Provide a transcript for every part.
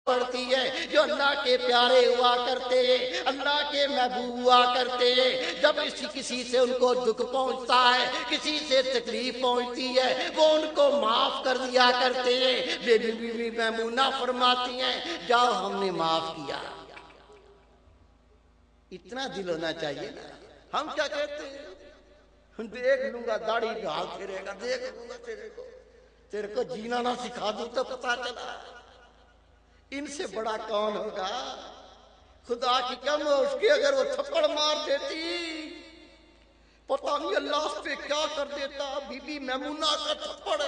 پڑتی ہے جو اللہ کے پیارے ہوا کرتے ہیں، اللہ کے محبوب ہوا کرتے ہیں۔ جب کسی سے ان کو دکھ پہنچتا ہے، کسی سے تکلیف پہنچتی ہے، وہ ان کو معاف کر دیا کرتے ہیں۔ بی بی میمونہ فرماتی ہیں جاؤ ہم نے معاف کیا۔ اتنا دل ہونا چاہیے نا۔ ہم کیا کہتے ہیں، دیکھ لوں گا داڑھی پہ ہاتھ پھیرے گا، دیکھ لوں گا تیرے کو جینا نہ سکھا دوں تو پتا چلا ان سے بڑا کون ہوگا۔ خدا کی قسم اس کے اگر وہ تھپڑ مار دیتی پتہ نہیں اللہ اس پہ کیا کر دیتا۔ بی بی میمونہ کا تھپڑ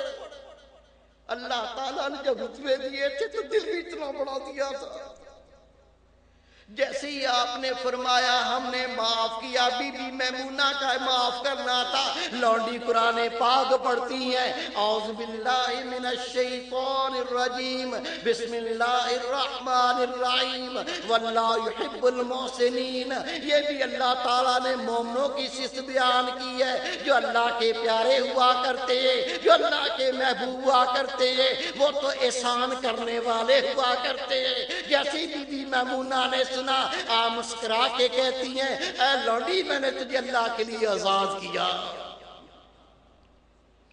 اللہ تعالیٰ نے جب رتبے دیے تھے تو دل بھی اتنا بڑا دیا تھا۔ جیسے ہی آپ نے فرمایا ہم نے معاف کیا، بی بی میمونہ کا معاف کرنا تھا، لونڈی قرآن پاک پڑھتی ہے اعوذ باللہ من الشیطان الرجیم بسم اللہ الرحمن الرحیم واللہ یحب المحسنین۔ یہ بھی اللہ تعالیٰ نے مومنوں کی صفت بیان کی ہے جو اللہ کے پیارے ہوا کرتے ہیں، جو اللہ کے محبوب ہوا کرتے ہیں، وہ تو احسان کرنے والے ہوا کرتے ہیں۔ جیسی بی بی میمونہ نے سنا مسکرا کے کہتی ہیں اے لونڈی میں نے تجھے اللہ کے لیے آزاد کیا۔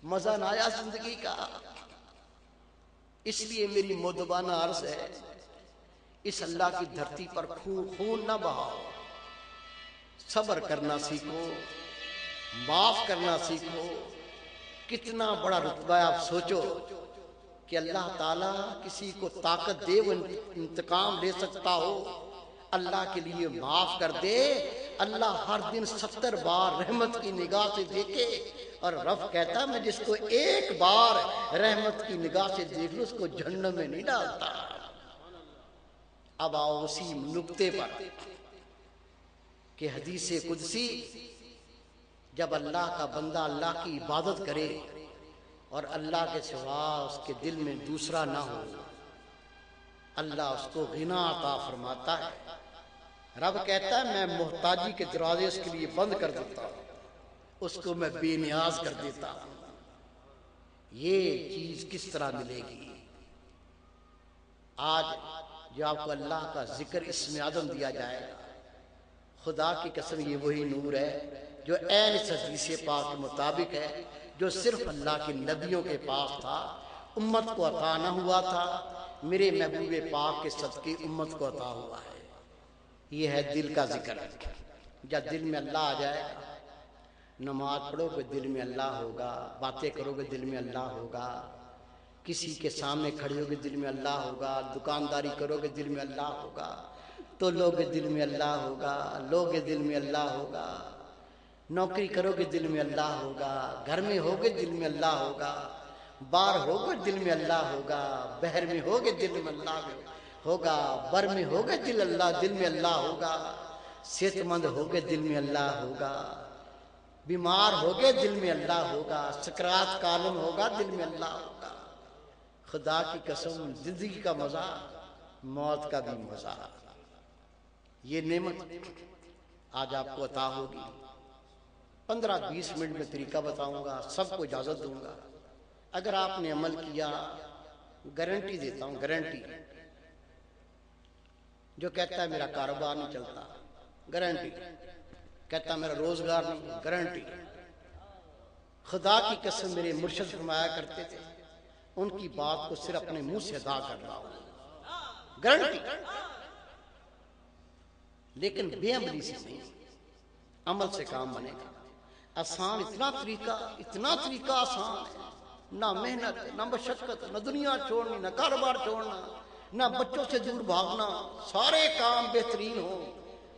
مزہ نہ آیا زندگی کا؟ اس لیے میری مدبانہ عرض ہے اس اللہ کی دھرتی پر خون نہ بہاؤ، صبر کرنا سیکھو، معاف کرنا سیکھو۔ کتنا بڑا رتبہ ہے آپ سوچو کہ اللہ تعالیٰ کسی کو طاقت دے وہ انتقام لے سکتا ہو، اللہ کے لیے معاف کر دے۔ اللہ ہر دن 70 بار رحمت کی نگاہ سے دیکھے، اور رب کہتا میں جس کو ایک بار رحمت کی نگاہ سے دیکھ لوں اس کو جہنم میں نہیں ڈالتا۔ اب آؤ اسی نقطے پر کہ حدیث قدسی جب اللہ کا بندہ اللہ کی عبادت کرے اور اللہ کے سوا اس کے دل میں دوسرا نہ ہو، اللہ اس کو غنا عطا فرماتا ہے۔ رب کہتا ہے میں محتاجی کے دروازے اس کے لیے بند کر دیتا ہوں، اس کو میں بے نیاز کر دیتا ہوں۔ یہ چیز کس طرح ملے گی؟ آج جو آپ کو اللہ کا ذکر اسم اعظم دیا جائے گا، خدا کی قسم یہ وہی نور ہے جو عین اس حدیث پاک کے مطابق ہے، جو صرف اللہ کے نبیوں کے پاس تھا، امت کو عطا نہ ہوا تھا، میرے محبوب پاک کے صدقے امت کو عطا ہوا ہے۔ یہ ہے دل کا ذکر۔ جب دل میں اللہ آ جائے گا، نماز پڑھو گے دل میں اللہ ہوگا، باتیں کرو گے دل میں اللہ ہوگا، کسی کے سامنے کھڑے ہو گے دل میں اللہ ہوگا، دکانداری کرو گے دل میں اللہ ہوگا، تو لوگ دل میں اللہ ہوگا، لوگ دل میں اللہ ہوگا، نوکری کرو گے دل میں اللہ ہوگا، گھر میں ہوگے دل میں اللہ ہوگا، باہر ہوگے دل میں اللہ ہوگا، بحر میں ہوگے دل میں اللہ ہوگا، بر میں ہوگے دل میں اللہ ہوگا، صحت مند ہوگے دل میں اللہ ہوگا، بیمار ہوگے دل میں اللہ ہوگا، سکرات کا عالم ہوگا دل میں اللہ ہوگا۔ خدا کی قسم زندگی کا مزہ موت کا بھی مزہ، یہ نعمت آج آپ کو عطا ہوگی۔ 15-20 منٹ میں طریقہ بتاؤں گا، سب کو اجازت دوں گا، اگر آپ نے عمل کیا گارنٹی دیتا ہوں، گارنٹی۔ جو کہتا ہے میرا کاروبار نہیں چلتا، گارنٹی۔ کہتا میرا روزگار نہیں، گارنٹی۔ خدا کی قسم میرے مرشد فرمایا کرتے تھے ان کی بات کو صرف اپنے منہ سے ادا کر رہا ہوں، گارنٹی۔ لیکن بے عملی سے نہیں، عمل سے کام بنے گا۔ آسان اتنا طریقہ آسان ہے، نہ محنت نہ مشقت، نہ دنیا چھوڑنی، نہ کاروبار چھوڑنا، نہ بچوں سے دور بھاگنا، سارے کام بہترین ہوں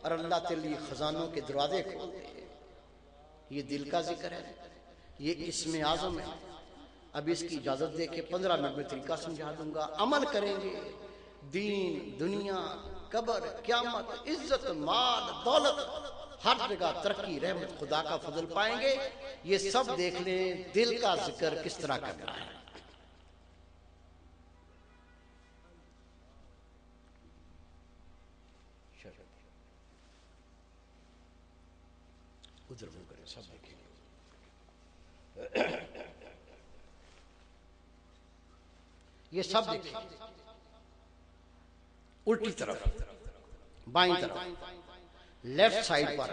اور اللہ تیرے لیے خزانوں کے دروازے کھول دے۔ یہ دل کا ذکر ہے، یہ اسم اعظم ہے۔ اب اس کی اجازت دے کے 15 منٹ میں طریقہ سمجھا دوں گا، عمل کریں گے، دین، دنیا، قبر، قیامت، عزت، مال، دولت، ہر جگہ ترقی، رحمت، خدا کا فضل پائیں گے۔ یہ سب دیکھ لیں دل کا ذکر کس طرح کرنا ہے۔ ادھر وہ کریں، سب دیکھیں گے۔ یہ سب دیکھیں، الٹی طرف، بائیں طرف، لیفٹ سائڈ پر،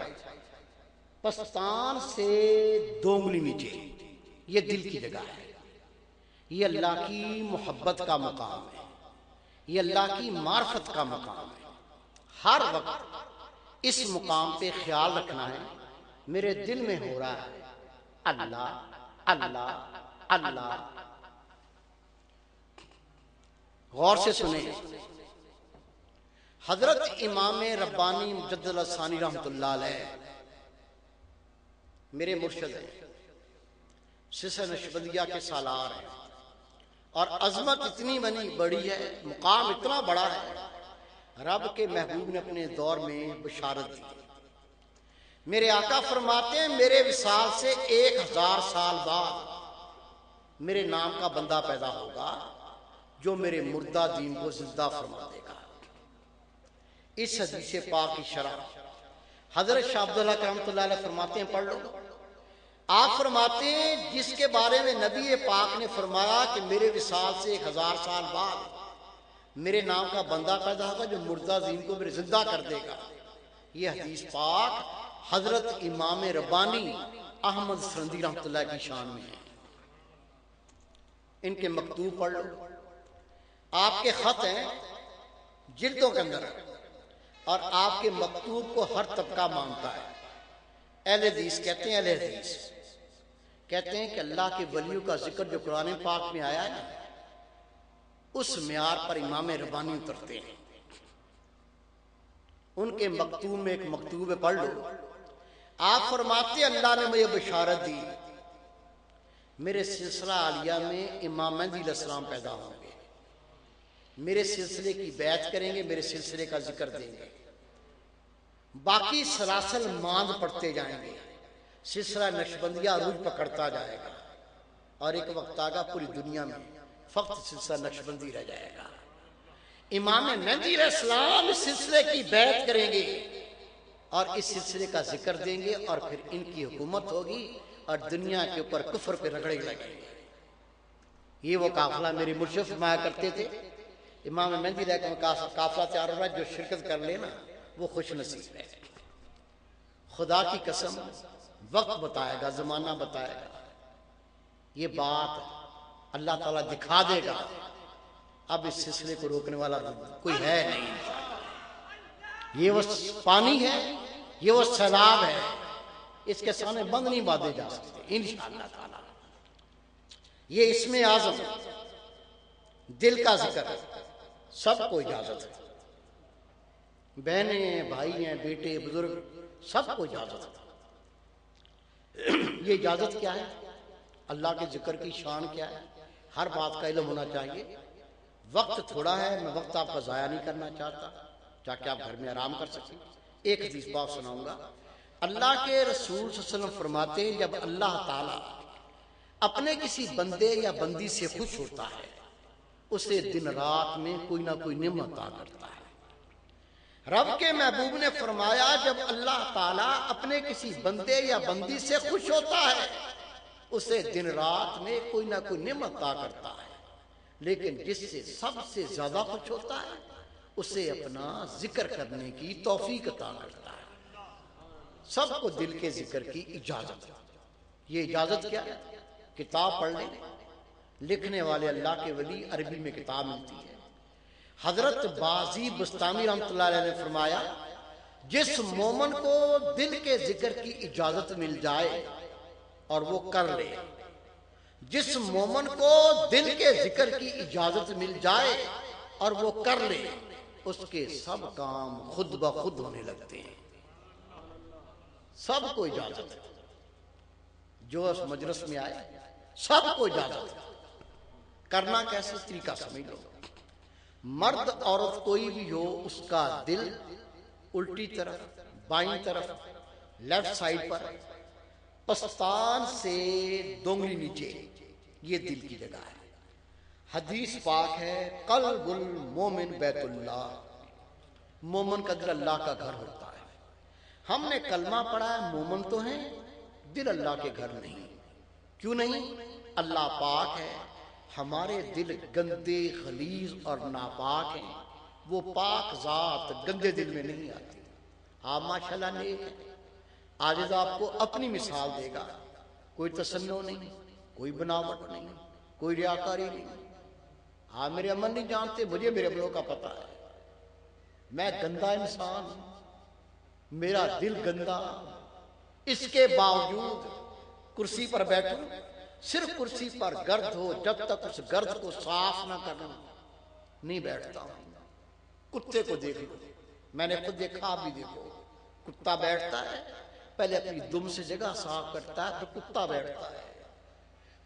پستان سے 2 انگلی نیچے، یہ دل کی جگہ ہے، یہ اللہ کی محبت کا مقام ہے، یہ اللہ کی معرفت کا مقام ہے۔ ہر وقت اس مقام پہ خیال رکھنا ہے میرے دل میں ہو رہا ہے اللہ اللہ اللہ۔ غور سے سنیں، حضرت امام ربانی مجدد الثانی رحمۃ اللہ علیہ میرے مرشد ہیں، سلسلہ نقشبندیہ کے سالار ہیں، اور عظمت اتنی بڑی ہے، مقام اتنا بڑا ہے، رب کے محبوب نے اپنے دور میں بشارت دی۔ میرے آقا فرماتے ہیں میرے وصال سے 1000 سال بعد میرے نام کا بندہ پیدا ہوگا جو میرے مردہ دین کو زندہ فرما دے گا۔ اس حدیث پاک کی شرح حضرت شاہ عبداللہ رحمۃ اللہ علیہ فرماتے ہیں، پڑھ لو۔ آپ فرماتے ہیں جس کے بارے میں نبی پاک نے فرمایا کہ میرے وصال سے 1000 سال بعد میرے نام کا بندہ پیدا ہوگا جو مردہ دین کو میرے زندہ کر دے گا، یہ حدیث پاک حضرت امام ربانی احمد سرندی رحمۃ اللہ کی شان میں ہے۔ ان کے مکتوب پڑھ لو، آپ کے خط ہیں جلدوں کے اندر، اور آپ کے مکتوب کو ہر طبقہ مانتا ہے۔ اہل حدیث کہتے ہیں، اہل حدیث کہتے ہیں کہ اللہ کے ولیوں کا ذکر جو قرآن پاک میں آیا ہے اس معیار پر امام ربانی اترتے ہیں۔ ان کے مکتوب میں ایک مکتوب ہے، پڑھ لو۔ آپ فرماتے ہیں اللہ نے مجھے بشارت دی میرے سلسلہ عالیہ میں امام مہدی علیہ السلام پیدا ہوں گے، میرے سلسلے کی بیعت کریں گے، میرے سلسلے کا ذکر دیں گے، باقی سلاسل ماند پڑھتے جائیں گے، سلسلہ نقشبندیہ عروج پکڑتا جائے گا، اور ایک وقت آگا پوری دنیا میں فقط سلسلہ نقشبندی رہ جائے گا۔ امام مہدی علیہ السلام اس سلسلے کی بیعت کریں گے اور اس سلسلے کا ذکر دیں گے، اور پھر ان کی حکومت ہوگی اور دنیا کے اوپر کفر پہ رگڑے لگیں گے۔ یہ وہ قافلہ میری مرشد فرمایا کرتے تھے، امام مہدی علیہ کا قافلہ تیار ہو رہا ہے، جو شرکت کر لینا وہ خوش نصیب ہے۔ خدا کی قسم وقت بتائے گا، زمانہ بتائے گا، یہ بات اللہ تعالیٰ دکھا دے گا، اب اس سلسلے کو روکنے والا کوئی ہے نہیں۔ یہ وہ پانی ہے، یہ وہ سیلاب ہے، اس کے سامنے بند نہیں باندھے جا سکتے انشاءاللہ تعالیٰ۔ یہ اسم اعظم دل کا ذکر ہے، سب کو اجازت ہے، بہنیں ہیں، بھائی ہیں، بیٹے، بزرگ، سب کو اجازت ہے۔ یہ اجازت کیا ہے؟ اللہ کے ذکر کی شان کیا ہے؟ ہر بات کا علم ہونا چاہیے۔ وقت تھوڑا ہے، میں وقت آپ کا ضائع نہیں کرنا چاہتا تاکہ آپ گھر میں آرام کر سکیں۔ ایک حدیث بات سناؤں گا۔ اللہ کے رسول صلی اللہ علیہ وسلم فرماتے ہیں جب اللہ تعالیٰ اپنے کسی بندے یا بندی سے خوش ہوتا ہے اسے دن رات میں کوئی نہ کوئی نعمت عطا کرتا ہے۔ رب کے محبوب نے فرمایا جب اللہ تعالیٰ اپنے کسی بندے یا بندی سے خوش ہوتا ہے اسے دن رات میں کوئی نہ کوئی نعمت عطا کرتا ہے، لیکن جس سے سب سے زیادہ خوش ہوتا ہے اسے اپنا ذکر کرنے کی توفیق عطا کرتا ہے۔ سب کو دل کے ذکر کی اجازت ہے۔ یہ اجازت کیا ہے؟ کتاب پڑھ لیں، لکھنے والے اللہ کے ولی، عربی میں کتاب ملتی ہے۔ حضرت بازی بستامی رحمۃ اللہ علیہ نے فرمایا جس مومن کو دل کے ذکر کی اجازت مل جائے اور وہ کر لے، جس مومن کو دل کے ذکر کی اجازت مل جائے اور وہ کر لے، اس کے سب کام خود بخود ہونے لگتے ہیں۔ سب کو اجازت ہے، جو اس مجلس میں آئے سب کو اجازت ہے۔ کرنا کیسے طریقہ سمجھ لو۔ مرد عورت کوئی بھی ہو، اس کا دل الٹی طرف، بائیں طرف، لیفٹ سائڈ پر، پستان سے 2 انگلی نیچے، یہ دل کی جگہ ہے۔ حدیث پاک ہے قلب المومن بیت اللہ، مومن کا دل اللہ کا گھر ہوتا ہے۔ ہم نے کلمہ پڑھا ہے مومن تو ہیں، دل اللہ کے گھر نہیں۔ کیوں نہیں؟ اللہ پاک ہے، ہمارے دل گندے، غلیظ اور ناپاک ہیں، وہ پاک ذات گندے دل میں نہیں آتی. آپ ماشاءاللہ نیک ہیں. عاجز آپ کو اپنی مثال دے گا. کوئی تصنع نہیں, کوئی بناوٹ نہیں, کوئی ریاکاری نہیں. آپ میرے عمل نہیں جانتے, مجھے میرے عملوں کا پتہ ہے. میں گندا انسان ہوں, میرا دل گندا. اس کے باوجود کرسی پر بیٹھوں, صرف کرسی پر گرد ہو, جب تک اس گرد کو صاف نہ کروں نہیں بیٹھتا ہوں. کتے کو دیکھ لو, میں نے خود دیکھا, آپ بھی دیکھو. کتا بیٹھتا ہے, پہلے اپنی دم سے جگہ صاف کرتا ہے, پھر کتا بیٹھتا ہے.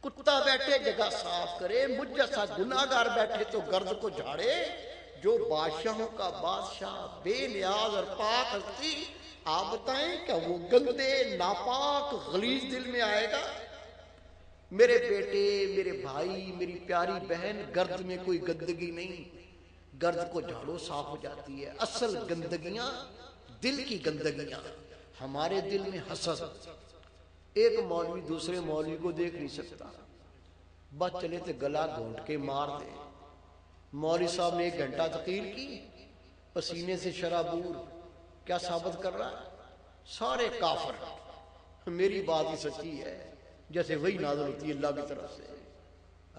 کتا بیٹھے جگہ صاف کرے, مجھ جیسا گناہگار بیٹھے تو گرد کو جھاڑے. جو بادشاہوں کا بادشاہ, بے نیاز اور پاک ہستی, آپ بتائیں کیا وہ گندے ناپاک غلیظ دل میں آئے گا؟ میرے بیٹے, میرے بھائی, میری پیاری بہن, گرد میں کوئی گندگی نہیں. گرد کو جھاڑو صاف ہو جاتی ہے. اصل گندگیاں دل کی گندگیاں. ہمارے دل میں حسد. ایک مولوی دوسرے مولوی کو دیکھ نہیں سکتا, بس چلے تو گلا گھونٹ کے مار دے. مولوی صاحب نے 1 گھنٹہ تقریر کی, پسینے سے شرابور. کیا ثابت کر رہا ہے؟ سارے کافر. میری بات ہی سچی ہے, جیسے وہی نازل ہوتی ہے اللہ کی طرف سے.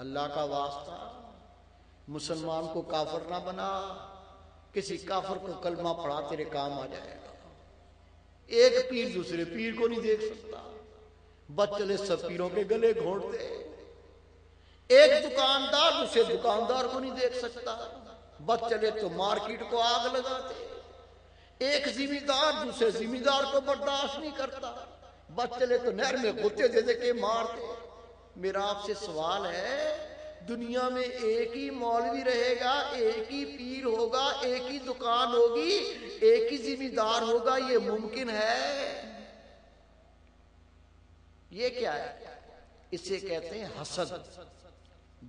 اللہ کا واسطہ, مسلمان کو کافر نہ بنا. کسی کافر کو کلمہ پڑھا, تیرے کام آ جائے گا. ایک پیر دوسرے پیر کو نہیں دیکھ سکتا, بس چلے سب پیروں کے گلے گھونٹ دے. ایک دکاندار دوسرے دکاندار کو نہیں دیکھ سکتا, بس چلے تو مارکیٹ کو آگ لگاتے. ایک ذمہ دوسرے ذمہ دار کو برداشت نہیں کرتا, بس چلے تو نہر میں غوطے دے دے کے مارتے. میرا آپ سے سوال ہے, دنیا میں ایک ہی مولوی رہے گا, ایک ہی پیر ہوگا, ایک ہی دکان ہوگی, ایک ہی ذمہ دار ہوگا, یہ ممکن ہے؟ یہ کیا ہے؟ اسے کہتے ہیں حسد,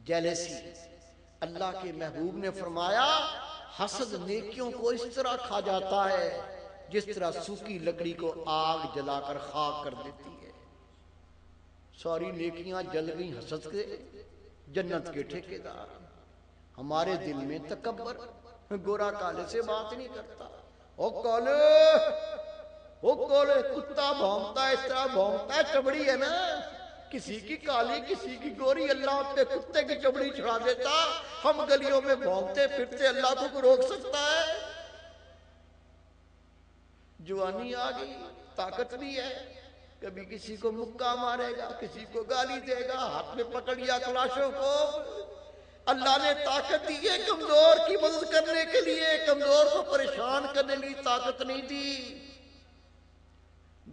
جیلسی. اللہ کے محبوب نے فرمایا حسد نیکیوں کو اس طرح کھا جاتا ہے جس طرح سوکھی لکڑی کو آگ جلا کر خاک کر دیتی ہے. ساری نیکیاں جل گئیں حسد کے, جنت کے ٹھیکیدار. ہمارے دل میں تکبر. گورا کالے سے بات نہیں کرتا. او کالے, او کالے, کتا بھونکتا ہے اس طرح بھونکتا ہے, چمڑی ہے نا, کسی کی کالی کسی کی گوری, اللہ اپنے کتے کی چمڑی چھڑا دیتا. ہم گلیوں میں بھونکتے پھرتے, اللہ کو روک سکتا ہے؟ جوانی آ گئی, طاقت بھی ہے, کبھی کسی کو مکہ مارے گا, کسی کو گالی دے گا, ہاتھ میں پکڑ لیا کلاشوں کو. اللہ نے طاقت دی ہے کمزور کی مدد کرنے کے لیے, کمزور کو پریشان کرنے کے لیے طاقت نہیں دی.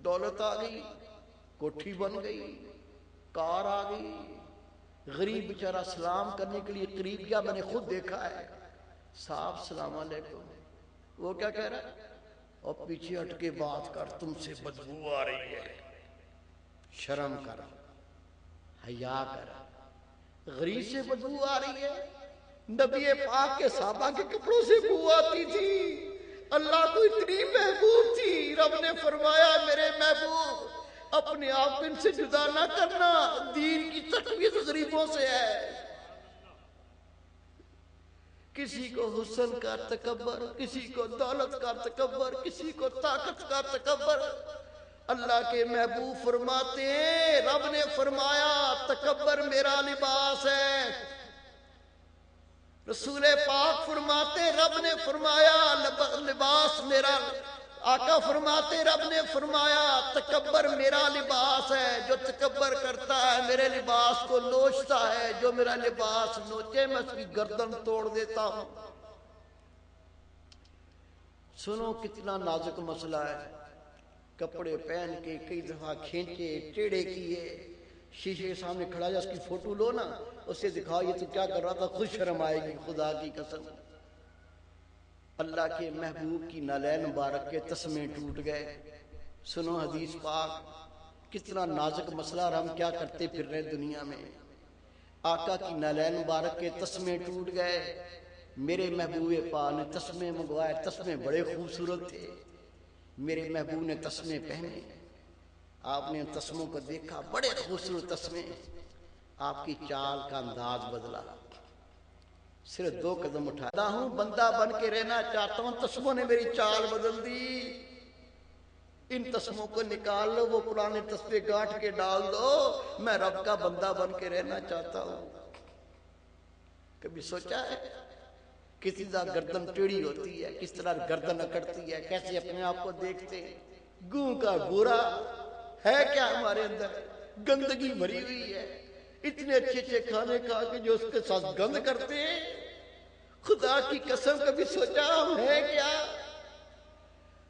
دولت آ گئی, کوٹھی بن گئی, کار آ گئی, غریب بیچارہ سلام کرنے کے لیے قریب گیا, میں نے خود دیکھا ہے. صاحب السلام علیکم. وہ کیا کہہ رہا ہے؟ اور پیچھے ہٹ کے بات کر, تم سے بدبو آ رہی ہے, شرم کر, حیا کر. غریب سے بدبو آ رہی ہے؟ نبی پاک کے صحابہ کے کپڑوں سے بو آتی تھی. اللہ کو اتنی محبوب تھی, رب نے فرمایا میرے محبوب اپنے آپ ان سے جدا نہ کرنا, دین کی تقویت غریبوں سے ہے. کسی کو حسن کا تکبر, کسی کو دولت کا تکبر, کسی کو طاقت کا تکبر. اللہ کے محبوب فرماتے ہیں, رب نے فرمایا تکبر میرا لباس ہے. رسول پاک فرماتے رب نے فرمایا لباس میرا, آقا فرماتے رب نے فرمایا تکبر میرا لباس ہے. جو تکبر کرتا ہے میرے لباس کو نوچتا ہے, جو میرا لباس نوچے میں اس کی گردن توڑ دیتا ہوں. سنو کتنا نازک مسئلہ ہے. کپڑے پہن کے کئی دفعہ کھینچے ٹیڑے کیے, شیشے کے سامنے کھڑا جا, اس کی فوٹو لو نا, اسے دکھاؤ یہ تو کیا کر رہا تھا, خود شرم آئے گی خدا کی قسم. اللہ کے محبوب کی نالین مبارک کے تسمے ٹوٹ گئے. سنو حدیث پاک, کتنا نازک مسئلہ, اور ہم کیا کرتے پھر رہے دنیا میں. آقا کی نالین مبارک کے تسمے ٹوٹ گئے. میرے محبوب پاک نے تسمے منگوائے, تسمے بڑے خوبصورت تھے. میرے محبوب نے تسمے پہنے, آپ نے تسموں کو دیکھا, بڑے خوبصورت تسمے. آپ کی چال کا انداز بدلا. صرف 2 قدم اٹھاتا ہوں، بندہ بن کے رہنا چاہتا ہوں، تسموں نے میری چال بدل دی، ان تسموں کو نکال لو، وہ پرانے تسبے گاٹھ کے ڈال دو، میں رب کا بندہ بن کے رہنا چاہتا ہوں۔ کبھی سوچا ہے کسی طرح گردن ٹیڑھی ہوتی ہے، کس طرح گردن اکڑتی ہے، کیسے اپنے آپ کو دیکھتے ہیں؟ گوں کا گورا ہے کیا ہمارے اندر؟ گندگی بھری ہوئی ہے، اتنے اچھے اچھے کھانے کھا کے جو اس کے ساتھ گند کرتے ہیں۔ خدا کی قسم کبھی سوچا ہم ہیں کیا؟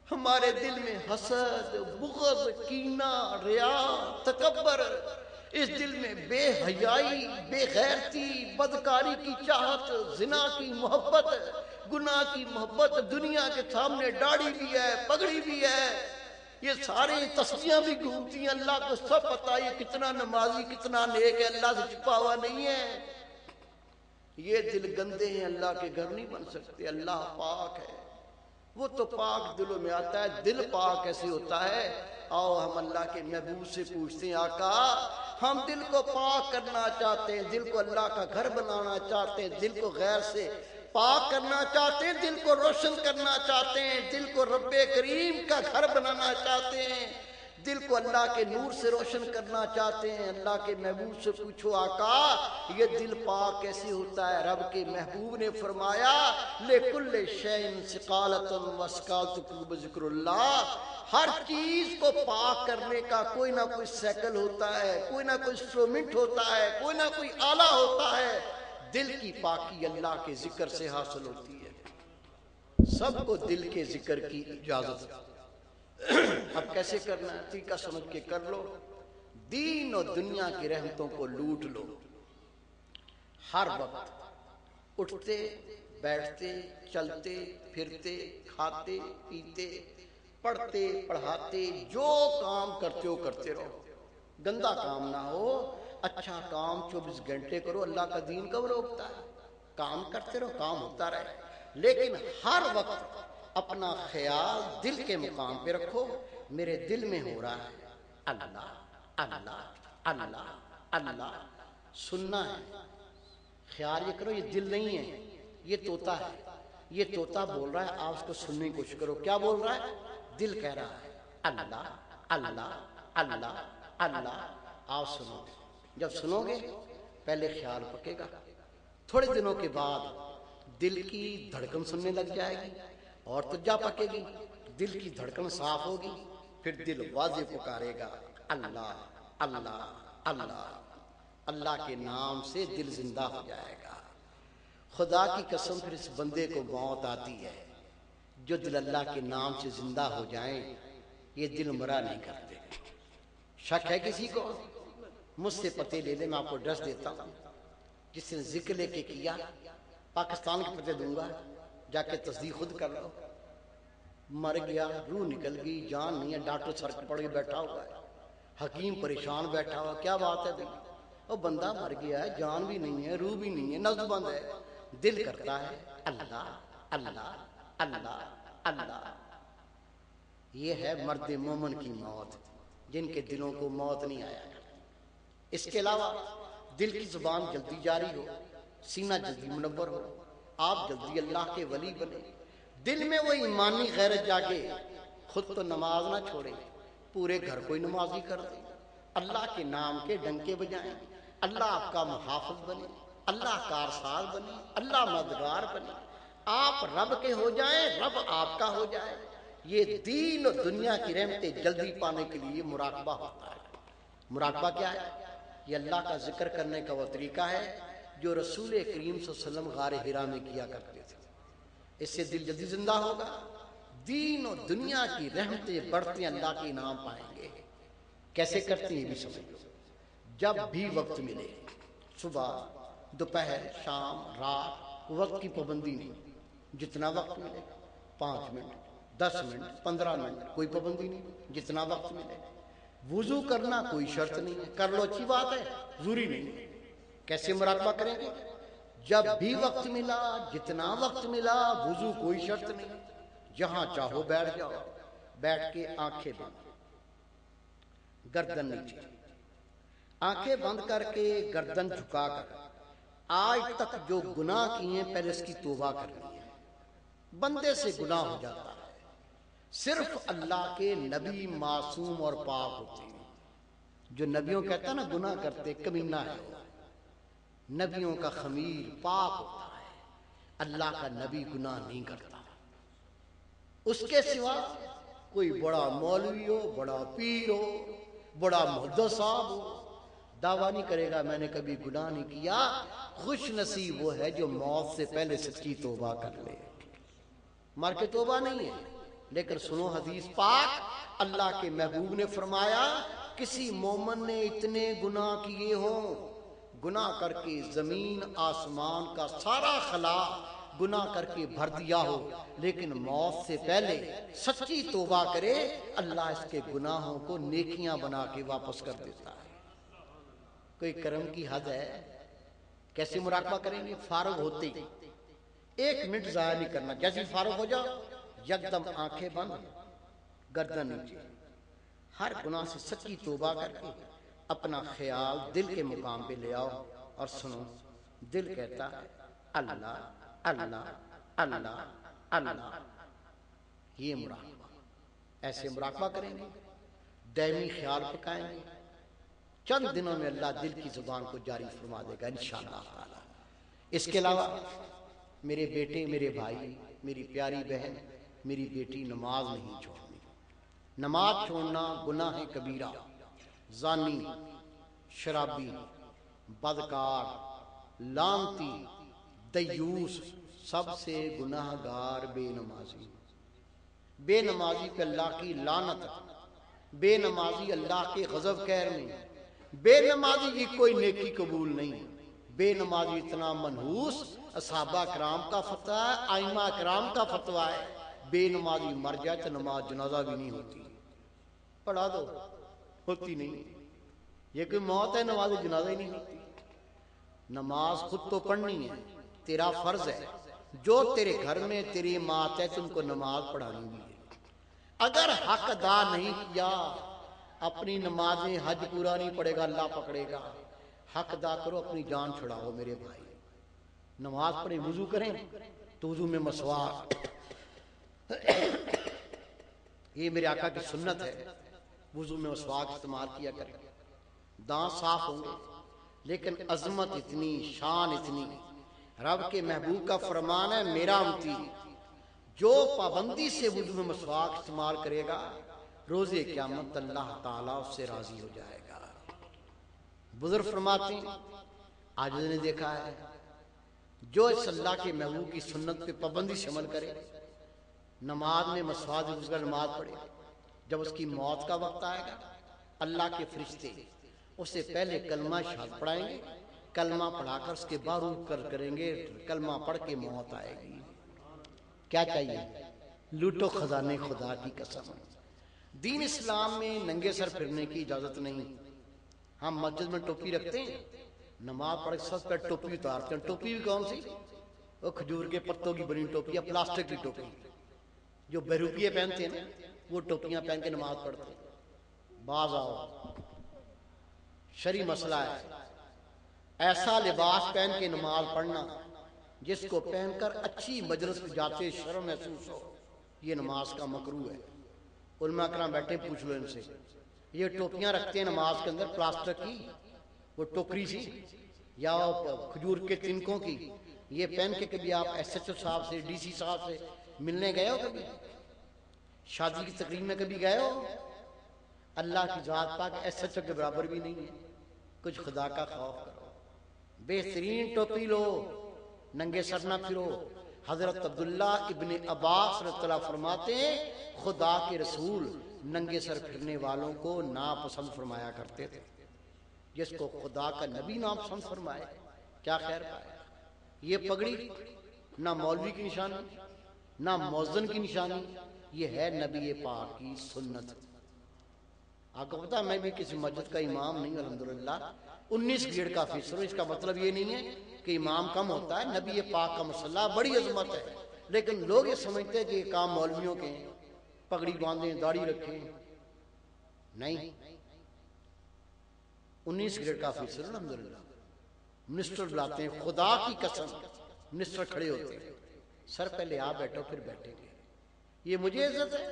ہمارے دل میں حسد، بغض، کینہ، ریا، تکبر، اس دل میں بے حیائی، بے غیرتی، بدکاری کی چاہت، زنا کی محبت، گناہ کی محبت، دنیا کے سامنے داڑھی بھی ہے، پگڑی بھی ہے، یہ سارے تسبیحاں بھی گھومتی ہیں، اللہ کو سب پتہ ہے یہ کتنا نمازی، کتنا نیک ہے، اللہ سے چھپا ہوا نہیں ہے۔ یہ دل گندے ہیں، اللہ کے گھر نہیں بن سکتے۔ اللہ پاک ہے، وہ تو پاک دلوں میں آتا ہے۔ دل پاک کیسے ہوتا ہے؟ آؤ ہم اللہ کے محبوب سے پوچھتے ہیں، آقا ہم دل کو پاک کرنا چاہتے ہیں، دل کو اللہ کا گھر بنانا چاہتے ہیں، دل کو غیر سے پاک کرنا چاہتے ہیں، دل کو روشن کرنا چاہتے ہیں، دل کو رب کریم کا گھر بنانا چاہتے ہیں، دل کو اللہ کے نور سے روشن کرنا چاہتے ہیں۔ اللہ کے محبوب سے پوچھو، آقا یہ دل پاک کیسے ہوتا ہے؟ رب کے محبوب نے فرمایا، لِكُلِّ شَيْءٍ سِقَالَةٌ وَسِقَالَةُ قُلُوبِ ذِكْرُ اللَّهِ، ہر چیز کو پاک کرنے کا کوئی نہ کوئی سائیکل ہوتا ہے، کوئی نہ کوئی انسٹرومنٹ ہوتا ہے، کوئی نہ کوئی آلہ ہوتا ہے۔ دل کی پاکی اللہ کے ذکر سے حاصل ہوتی ہے۔ سب کو دل کے ذکر کی اجازت ہے۔ اب کیسے کرنا ہے؟ طریقہ سمجھ کے کر لو، دین اور دنیا کی رحمتوں کو لوٹ لو۔ ہر وقت اٹھتے بیٹھتے چلتے پھرتے کھاتے پیتے پڑھتے پڑھاتے جو کام کرتے ہو کرتے رہو، گندا کام نہ ہو، اچھا کام 24 گھنٹے کرو۔ اللہ کا دین کب روکتا ہے؟ کام کرتے رہو، کام ہوتا رہے، لیکن ہر وقت اپنا خیال دل کے مقام پہ رکھو۔ میرے دل میں ہو رہا ہے اللہ اللہ اللہ اللہ، سننا ہے، خیال یہ کرو یہ دل نہیں ہے، یہ طوطا ہے، یہ طوطا بول رہا ہے، آپ اس کو سننے کی کوشش کرو۔ کیا بول رہا ہے؟ دل کہہ رہا ہے اللہ اللہ اللہ اللہ۔ آپ سنو گے، جب سنو گے پہلے خیال پکے گا، تھوڑے دنوں کے بعد دل کی دھڑکن سننے لگ جائے گی اور تجا پکے گی، دل کی دھڑکن صاف ہوگی، پھر دل واضح پکارے گا اللہ اللہ اللہ۔ اللہ کے نام سے دل زندہ ہو جائے گا۔ خدا کی قسم پھر اس بندے کو موت آتی ہے جو دل اللہ کے نام سے زندہ ہو جائیں، یہ دل مرا نہیں کرتے۔ شک ہے کسی کو؟ مجھ سے پتے لے لے، میں آپ کو ڈرس دیتا ہوں۔ جس نے ذکر لے کے کیا، پاکستان کے پتے دوں گا، جا کے تصدیق خود کر لو۔ مر گیا، روح نکل گئی، جان نہیں ہے، ڈاکٹر سر پڑ کے بیٹھا ہوا ہے، حکیم پریشان بیٹھا ہوا، کیا بات ہے بھائی؟ وہ بندہ مر گیا ہے، جان بھی نہیں ہے، روح بھی نہیں ہے، نبض بند ہے، دل کرتا ہے اللہ اللہ اللہ اللہ۔ یہ ہے مرد مومن کی موت، جن کے دلوں کو موت نہیں آیا۔ اس کے علاوہ دل کی زبان جلدی جاری ہو، سینہ جلدی منور ہو، آپ جلدی اللہ کے ولی بنے، دل میں وہ ایمانی غیرت جاگے، خود تو نماز نہ چھوڑے، پورے گھر کو نمازی کر دے، اللہ کے نام کے ڈنکے بجائیں، اللہ آپ کا محافظ بنے، اللہ کارساز بنے، اللہ مددگار بنے، آپ رب کے ہو جائیں، رب آپ کا ہو جائے۔ یہ دین اور دنیا کی رحمتیں جلدی پانے کے لیے مراقبہ ہوتا ہے۔ مراقبہ کیا ہے؟ یہ اللہ کا ذکر کرنے کا وہ طریقہ ہے جو رسول کریم صلی اللہ علیہ وسلم غار حرا میں کیا کرتے تھے۔ اس سے دل جلدی زندہ ہوگا، دین اور دنیا کی رحمتیں بڑھتے اللہ کے انعام پائیں گے۔ کیسے کرتے ہیں یہ بھی سمجھ لو۔ جب بھی وقت ملے، صبح دوپہر شام رات، وقت کی پابندی نہیں، جتنا وقت ملے، 5 منٹ 10 منٹ 15 منٹ، کوئی پابندی نہیں، جتنا وقت ملے۔ وضو کرنا کوئی شرط نہیں ہے، کر لو اچھی بات ہے، ضروری نہیں۔ کیسے مراقبہ کریں گے؟ جب بھی وقت ملا، جتنا وقت ملا، وضو کوئی شرط نہیں، جہاں چاہو بیٹھ جاؤ، بیٹھ کے آنکھیں بند، گردن نیچے، آنکھیں بند کر کے گردن جھکا کر آج تک جو گناہ کیے ہیں پہلے اس کی توبہ کرنی ہے. بندے سے گناہ ہو جاتا ہے، صرف اللہ کے نبی معصوم اور پاک ہوتے ہیں. جو نبیوں کہتا ہے نا گناہ کرتے کمینہ ہے، نبیوں کا خمیر پاک ہوتا ہے. اللہ کا نبی گناہ نہیں کرتا. اس کے سوا کوئی بڑا مولوی ہو، بڑا پیر ہو، بڑا محدث صاحب ہو، دعویٰ نہیں کرے گا میں نے کبھی گناہ نہیں کیا. خوش نصیب وہ ہے جو موت سے پہلے سچی توبہ کر لے. مر کے توبہ نہیں ہے. لیکن سنو حدیث پاک، اللہ کے محبوب نے فرمایا کسی مومن نے اتنے گناہ کیے ہوں، گناہ کر کے زمین آسمان کا سارا خلا گناہ کر کے بھر دیا ہو، لیکن موت سے پہلے سچی توبہ کرے، اللہ اس کے گناہوں کو نیکیاں بنا کے واپس کر دیتا ہے. کوئی کرم کی حد ہے؟ کیسے مراقبہ کریں گے؟ فارغ ہوتے ہی 1 منٹ ضائع نہیں کرنا. جیسے فارغ ہو جاؤ یکدم آنکھیں بند، گردن نیچے، ہر گناہ سے سچی توبہ کر کے اپنا خیال دل کے مقام پہ لے آؤ اور سنو. دل کہتا ہے اللہ اللہ اللہ اللہ. یہ مراقبہ، ایسے مراقبہ کریں گے، دائمی خیال پکائیں گے، چند دنوں میں اللہ دل کی زبان کو جاری فرما دے گا انشاءاللہ تعالی. اس کے علاوہ میرے بیٹے، میرے بھائی، میری پیاری بہن، میری بیٹی، نماز نہیں چھوڑنی. نماز چھوڑنا گناہ کبیرہ. زانی، شرابی، بدکار، لعنتی، دیوس، سب سے گناہ گار بے نمازی. بے نمازی پہ اللہ کی لعنت، بے نمازی اللہ کے غضب کہر میں، بے نمازی کی کوئی نیکی قبول نہیں. بے نمازی اتنا منحوس، صحابہ کرام کا فتویٰ ہے، ائمہ کرام کا فتویٰ ہے، بے نمازی مر جائے تو نماز جنازہ بھی نہیں ہوتی. پڑھا دو، ہوتی نہیں. یہ کوئی موت ہے نماز جنازہ ہی نہیں ہوتی. نماز خود تو پڑھنی ہے، تیرا فرض ہے. جو تیرے گھر میں تیری مات ہے تم کو نماز پڑھانی بھی ہے. اگر حق ادا نہیں کیا، اپنی نمازیں حج پورا نہیں پڑے گا، اللہ پکڑے گا. حق ادا کرو، اپنی جان چھڑاؤ میرے بھائی. نماز پڑھیں، وضو کریں تو وضو میں مسواک، یہ میرے آقا کی سنت ہے، وضو میں مسواک استعمال کیا کریں. دانت صاف ہوں گے. لیکن عظمت اتنی، شان اتنی، رب کے محبوب کا فرمان ہے میرا امتی جو پابندی سے وضو میں مسواک استعمال کرے گا روز قیامت اللہ تعالیٰ اس سے راضی ہو جائے گا. بزرگ فرماتے ہیں آج نے دیکھا ہے جو اس اللہ کے محبوب کی سنت پہ پابندی سے عمل کرے، نماز میں مسواک وضو کر نماز پڑھے، جب اس کی موت کا وقت آئے گا اللہ کے فرشتے اسے پہلے کلمہ شہادت پڑھائیں گے، کلمہ پڑھا کر اس کے بعد روح کریں گے، کلمہ پڑھ کے موت آئے گی. کیا چاہیے؟ لوٹو خزانے خدا کی قسم. دین اسلام میں ننگے سر پھرنے کی اجازت نہیں. ہم مسجد میں ٹوپی رکھتے ہیں، نماز پڑھ کے سب پہ ٹوپی اتارتے ہیں. ٹوپی بھی کون سی؟ وہ کھجور کے پتوں کی بنی ٹوپی یا پلاسٹک کی ٹوپی. جو بہروپیے پہنتے ہیں وہ ٹوپیاں پہن کے نماز پڑھتے ہیں. باز آؤ، شرعی مسئلہ ہے. ایسا لباس پہن کے نماز پڑھنا جس کو پہن کر اچھی مجلس میں جاتے شرم محسوس ہو، یہ نماز کا مکروہ ہے. علماء کرام بیٹھے پوچھ لو ان سے. یہ ٹوپیاں رکھتے ہیں نماز کے اندر پلاسٹک کی، وہ ٹوکری سی یا کھجور کے تنکوں کی، یہ پہن کے کبھی آپ ایس ایچ او صاحب سے، ڈی سی صاحب سے ملنے گئے ہو؟ کبھی شادی کی تقریب میں کبھی گئے ہو؟ اللہ کی ذات پاک ایس ایچ او کے برابر بھی نہیں ہے. کچھ خدا کا خوف کرو، بہترین ٹوپی لو، ننگے سر نہ پھرو. حضرت عبداللہ ابن عباس رضی اللہ فرماتے ہیں خدا کے رسول ننگے سر پھرنے والوں کو ناپسند فرمایا کرتے تھے. جس کو خدا کا نبی ناپسند فرمائے کیا خیر پائے. یہ پگڑی نہ مولوی کی نشانی، نہ مؤذن کی نشانی، یہ ہے نبی پاک کی سنت. آپ کو پتا میں بھی کسی مسجد کا امام نہیں الحمدللہ. 19 گریڈ کا افسر ہوں. اس کا مطلب یہ نہیں ہے کہ امام کم ہوتا ہے. نبی پاک کا مسئلہ بڑی عظمت ہے، لیکن لوگ یہ سمجھتے ہیں کہ یہ کام مولویوں کے ہیں، پگڑی باندھیں، داڑھی رکھیں. نہیں، 19 گریڈ کا افسر الحمدللہ. منسٹر بلاتے ہیں، خدا کی قسم منسٹر کھڑے ہوتے ہیں، سر پہلے آپ بیٹھو پھر بیٹھیں گے، یہ مجھے عزت ہے؟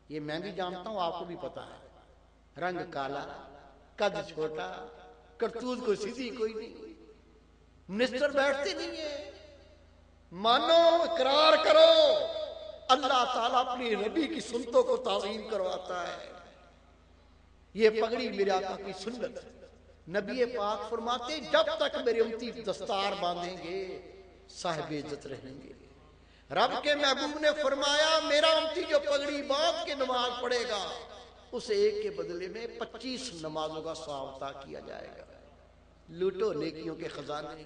یہ میں بھی جانتا ہوں، آپ کو بھی پتا ہے، رنگ کالا، قد چھوٹا، کرتوت کو سیدھی کوئی نہیں، منسٹر بیٹھتے نہیں ہیں۔ مانو، اقرار کرو، اللہ تعالیٰ اپنی نبی کی سنتوں کو تعظیم کرواتا ہے۔ یہ پگڑی میرے آقا کی سنت ہے۔ نبی پاک فرماتے جب تک میرے امتی دستار باندھیں گے صاحب عزت رہیں گے۔ رب کے محبوب نے فرمایا میرا امتی جو پگڑی باندھ کے نماز پڑھے گا اسے ایک کے بدلے میں 25 نمازوں کا ثواب عطا کیا جائے گا۔ لوٹو نیکیوں کے خزانے،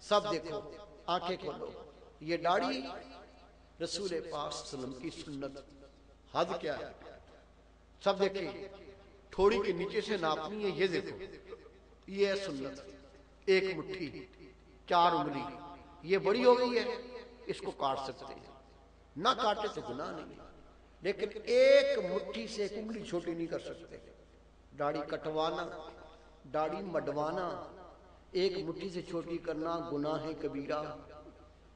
سب دیکھو، آنکھیں کھولو، یہ داڑھی رسول پاک صلی اللہ علیہ وسلم کی سنت، حد کیا ہے؟ سب دیکھیں، تھوڑی کے نیچے سے ناپنی ہے، یہ دیکھو، یہ ہے سنت، ایک مٹھی 4 انگلی، یہ بڑی ہو گئی ہے، اس کو کاٹ سکتے ہیں، نہ کاٹے تو گناہ نہیں، لیکن ایک مٹھی سے ایک انگلی چھوٹی نہیں کر سکتے۔ داڑھی کٹوانا، داڑھی مڈوانا، ایک مٹھی سے چھوٹی کرنا گناہ کبیرہ۔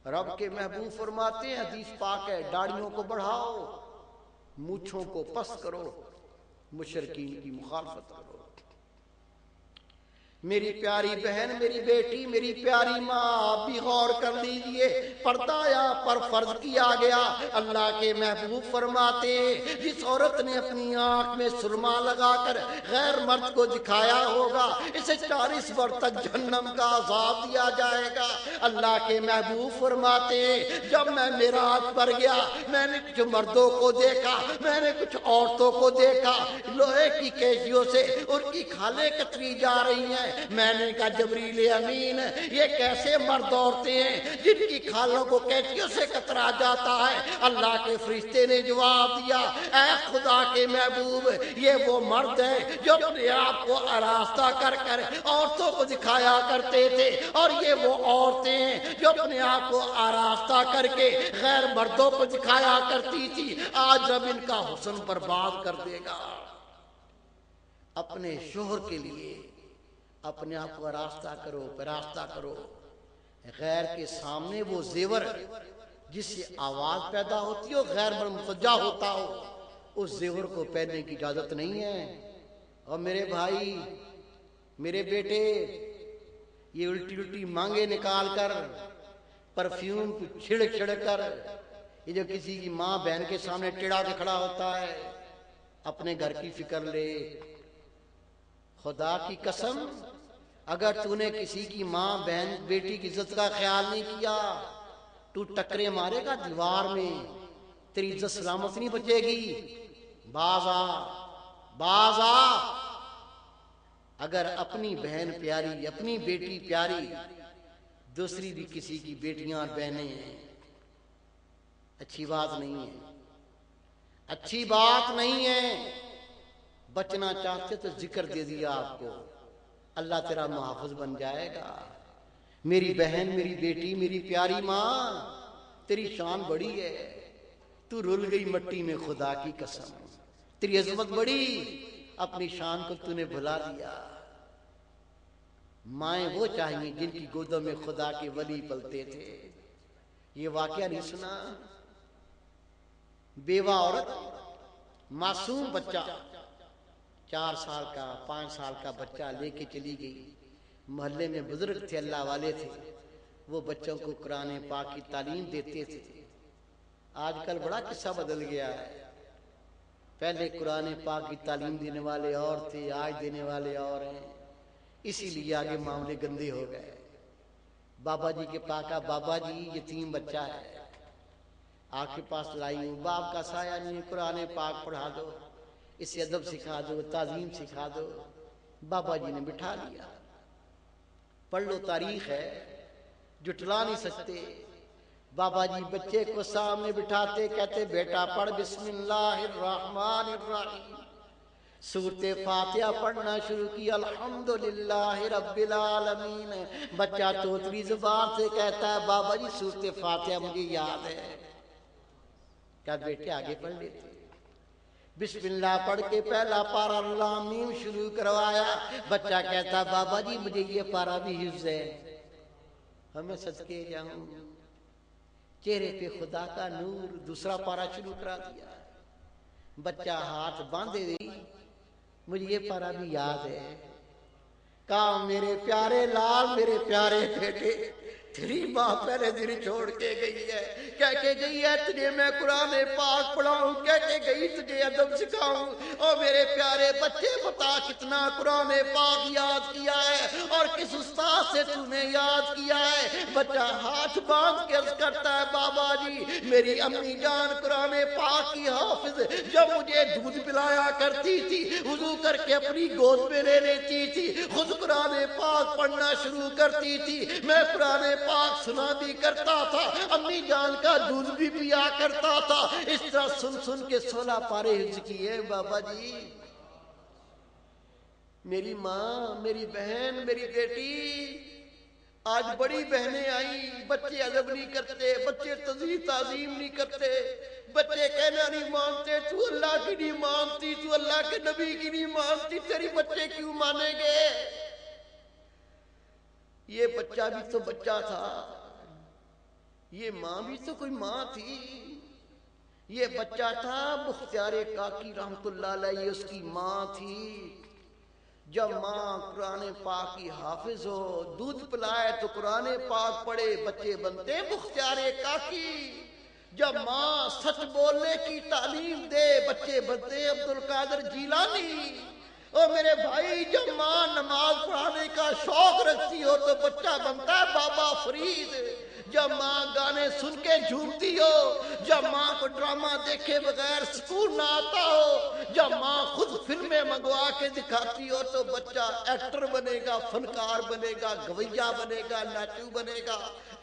رب کے محبوب فرماتے ہیں، حدیث پاک ہے، داڑھیوں کو بڑھاؤ، مونچھوں کو پست کرو، مشرکین کی مخالفت کرو۔ میری پیاری بہن، میری بیٹی، میری پیاری ماں، آپ بھی غور کر لیجئے، پردہ یہاں پر فرض کیا گیا۔ اللہ کے محبوب فرماتے ہیں جس عورت نے اپنی آنکھ میں سرما لگا کر غیر مرد کو دکھایا ہوگا اسے 40 برس تک جہنم کا عذاب دیا جائے گا۔ اللہ کے محبوب فرماتے ہیں جب میں معراج پر گیا میں نے کچھ مردوں کو دیکھا، میں نے کچھ عورتوں کو دیکھا، لوہے کی کیچیوں سے ان کی کھالیں کتری جا رہی ہیں۔ میں نے کہا جبریل امین، یہ کیسے مرد عورتیں ہیں جن کی کھالوں کو کیچیوں سے کترا جاتا ہے؟ اللہ کے فرشتے نے جواب دیا، اے خدا کے محبوب، یہ وہ مرد ہیں جو اپنے آپ کو آراستہ کر کر عورتوں کو دکھایا کرتے تھے، اور یہ وہ عورتیں ہیں جو اپنے آپ کو آراستہ کر کے غیر مردوں کو دکھایا کرتی تھی۔ آج رب ان کا حسن برباد کر دے گا۔ اپنے شوہر کے لیے اپنے آپ کو آراستہ کرو، پراستہ کرو، غیر کے سامنے وہ زیور جس سے آواز پیدا ہوتی ہو، غیر مسجع ہوتا ہو، اس زیور کو پہننے کی اجازت نہیں ہے۔ اور میرے بھائی، میرے بیٹے، یہ الٹی الٹی مانگے نکال کر، پرفیوم کو چھڑک چھڑک کر، یہ جو کسی کی ماں بہن کے سامنے ٹیڑھا کے کھڑا ہوتا ہے، اپنے گھر کی فکر لے۔ خدا کی قسم، اگر تو نے کسی کی ماں بہن بیٹی کی عزت کا خیال نہیں کیا تو ٹکرے مارے گا دیوار میں، تیری عزت سلامت نہیں بچے گی۔ باز آ، باز آ۔ اگر اپنی بہن پیاری، اپنی بیٹی پیاری، دوسری بھی کسی کی بیٹیاں اور بہنیں ہیں، اچھی بات نہیں ہے، اچھی بات نہیں ہے۔ بچنا چاہتے تو ذکر دے دیا آپ کو، اللہ تیرا محافظ بن جائے گا۔ میری بہن، میری بیٹی، میری پیاری ماں، تیری شان بڑی ہے، تو رل گئی مٹی میں خدا کی قسم، تیری عظمت بڑی، اپنی شان کو تو نے بھلا دیا۔ مائیں وہ چاہیے جن کی گودوں میں خدا کے ولی پلتے تھے۔ یہ واقعہ نہیں سنا؟ بیوہ عورت، معصوم بچہ، 4 سال کا 5 سال کا بچہ لے کے چلی گئی۔ محلے میں بزرگ تھے، اللہ والے تھے، وہ بچوں کو قرآن پاک کی تعلیم دیتے تھے۔ آج کل بڑا قصہ بدل گیا ہے، پہلے قرآن پاک کی تعلیم دینے والے اور تھے، آج دینے والے اور ہیں، اسی لیے آگے معاملے گندے ہو گئے۔ بابا جی کے پاس کہا، بابا جی یتیم بچہ ہے، آپ کے پاس لائی ہوں، باپ کا سایہ نہیں، قرآن پاک پڑھا دو، اسے ادب سکھا دو، تعظیم سکھا دو۔ بابا جی نے بٹھا لیا، پڑھ لو، تاریخ ہے، جھٹلا نہیں سکتے۔ بابا جی بچے کو سامنے بٹھاتے، کہتے بیٹا پڑھ بسم اللہ الرحمن الرحیم، سورۃ فاتحہ پڑھنا شروع کی، الحمدللہ رب العالمین۔ بچہ توتلی زبان سے کہتا ہے بابا جی سورۃ فاتحہ مجھے یاد ہے۔ کیا بیٹے آگے پڑھ لیتے؟ بسم اللہ پڑھ کے پہلا پارا لام میم شروع کروایا. بچہ کہتا بابا جی مجھے یہ پارا بھی حفظ ہے. ہمیں صدقے جاؤں چہرے پہ خدا کا نور. دوسرا پارا شروع کرا دیا. بچہ ہاتھ باندھے دی مجھے یہ پارا بھی یاد ہے. کہا میرے پیارے لال میرے پیارے بیٹے تیری ماں پہلے دن چھوڑ کے گئی ہے. کہہ کے گئی ہے تجھے میں قرآن پاک پڑھاؤں. کہہ کے گئی تجھے ادب سکھاؤں. اور میرے پیارے بچے بتا کتنا قرآن پاک یاد کیا ہے اور کس استاد سے تم نے یاد کیا ہے. بچہ ہاتھ باندھ کے عرض کرتا ہے بابا جی میری امی جان قرآن پاک کی حافظ جب مجھے دودھ پلایا کرتی تھی وضو کر کے اپنی گود میں لے لیتی تھی خود قرآن پاک پڑھنا شروع کرتی تھی. میں قرآن پاک سنا بھی کرتا تھا امی جان کا دودھ بھی پیا کرتا تھا. اس طرح سن سن کے 16 پارے حفظ کیے بابا جی. میری ماں میری بہن میری بیٹی آج بڑی بہنیں آئیں. بچے ادب نہیں کرتے بچے تعظیم نہیں کرتے بچے کہنا نہیں مانتے. تو اللہ کی نہیں مانتی تو اللہ کے نبی کی نہیں مانتی تیری بچے کیوں مانیں گے. یہ بچہ بھی تو بچہ تھا یہ ماں بھی تو کوئی ماں تھی. یہ بچہ تھا مختار کاکی رحمت اللہ علیہ اس کی ماں تھی. جب ماں قرآن پاک کی حافظ ہو دودھ پلائے تو قرآن پاک پڑھے بچے بنتے مختار کاکی. جب ماں سچ بولنے کی تعلیم دے بچے بنتے عبد القادر جیلانی. او میرے بھائی جب ماں نماز پڑھانے کا شوق رکھتی ہو تو بچہ بنتا ہے بابا فرید. جب ماں گانے سن کے جھومتی ہو جب ماں کو ڈرامہ دیکھے بغیر سکون نہ آتا ہو جب ماں خود فلمیں منگوا کے دکھاتی ہو تو بچہ ایکٹر بنے گا فنکار بنے گا گویا بنے گا ناچو بنے گا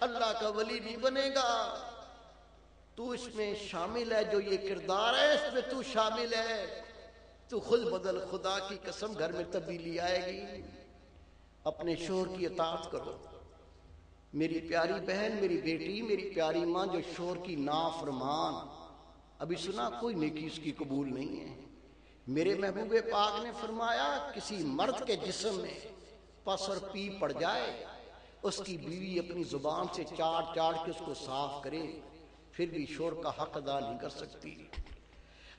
اللہ کا ولی نہیں بنے گا. تو اس میں شامل ہے جو یہ کردار ہے اس میں تو شامل ہے. تو خود بدل خدا کی قسم گھر میں تبدیلی آئے گی. اپنے شوہر کی اطاعت کرو. میری پیاری بہن میری بیٹی میری پیاری ماں جو شوہر کی نافرمان ابھی سنا کوئی نیکی اس کی قبول نہیں ہے. میرے محبوب پاک نے فرمایا کسی مرد کے جسم میں پس اور پی پڑ جائے اس کی بیوی اپنی زبان سے چاٹ چاٹ کے اس کو صاف کرے پھر بھی شوہر کا حق ادا نہیں کر سکتی.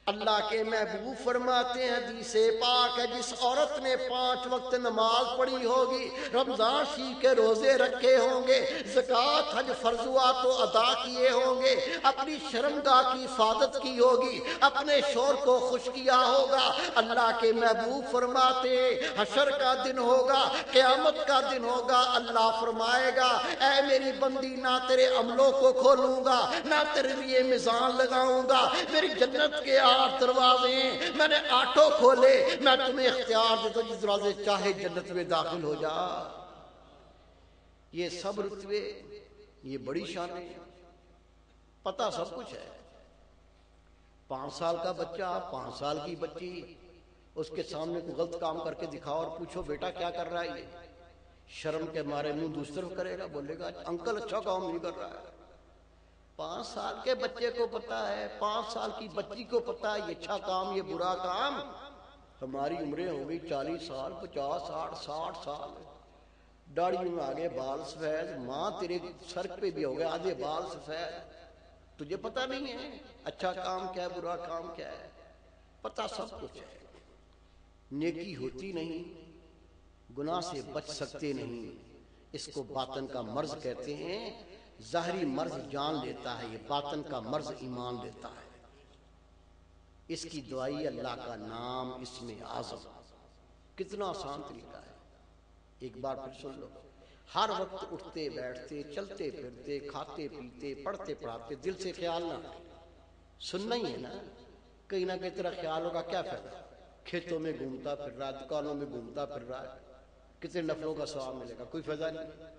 اللہ کے محبوب فرماتے ہیں حدیث پاک ہے جس عورت نے 5 وقت نماز پڑھی ہوگی رمضان شریف کے روزے رکھے ہوں گے زکوٰۃ حج فرض ہوا تو ادا کیے ہوں گے اپنی شرمگاہ کی حفاظت کی ہوگی اپنے شوہر کو خوش کیا ہوگا. اللہ کے محبوب فرماتے حشر کا دن ہوگا قیامت کا دن ہوگا اللہ فرمائے گا اے میری بندی نہ تیرے عملوں کو کھولوں گا نہ تیرے لیے میزان لگاؤں گا. میری جنت کے 8 دروازے ہیں میں نے 8 کھولے میں تمہیں اختیار دیتا ہوں جس دروازے چاہے جنت میں داخل ہو جا. یہ سب رتبے یہ بڑی شانیں پتہ سب کچھ ہے. 5 سال کا بچہ 5 سال کی بچی اس کے سامنے کوئی غلط کام کر کے دکھاؤ اور پوچھو بیٹا کیا کر رہا ہے یہ شرم کے مارے منہ دوسری طرف کرے گا بولے گا انکل اچھا کام نہیں کر رہا ہے. 5 سال کے بچے کو پتا ہے 5 سال کی بچی کو پتا ہے یہ اچھا کام یہ برا کام. ہماری عمریں ہو گئی 40 سال 50 60 60 سال داڑھی میں آگے بال سفید. ماں تیرے سر پہ بھی ہو گئے آدھے بال سفید تجھے پتا نہیں ہے اچھا کام کیا ہے برا کام کیا ہے. پتا سب کچھ ہے. نیکی ہوتی نہیں گناہ سے بچ سکتے نہیں. اس کو باطن کا مرض کہتے ہیں. ظاہری مرض جان لیتا ہے یہ باطن کا مرض ایمان لیتا ہے. اس کی دوائی اللہ کا نام اسم اعظم. کتنا آسان طریقہ ہے. ایک بار پھر سن لو. ہر وقت اٹھتے بیٹھتے چلتے پھرتے کھاتے پیتے پڑھتے پڑھاتے دل سے خیال نہ سننا ہی ہے نا. کہیں نہ کہیں تیرا خیال ہوگا کیا فائدہ. کھیتوں میں گھومتا پھر رہا ہے دکانوں میں گھومتا پھر رہا ہے کتنے نفلوں کا ثواب ملے گا کوئی فائدہ نہیں.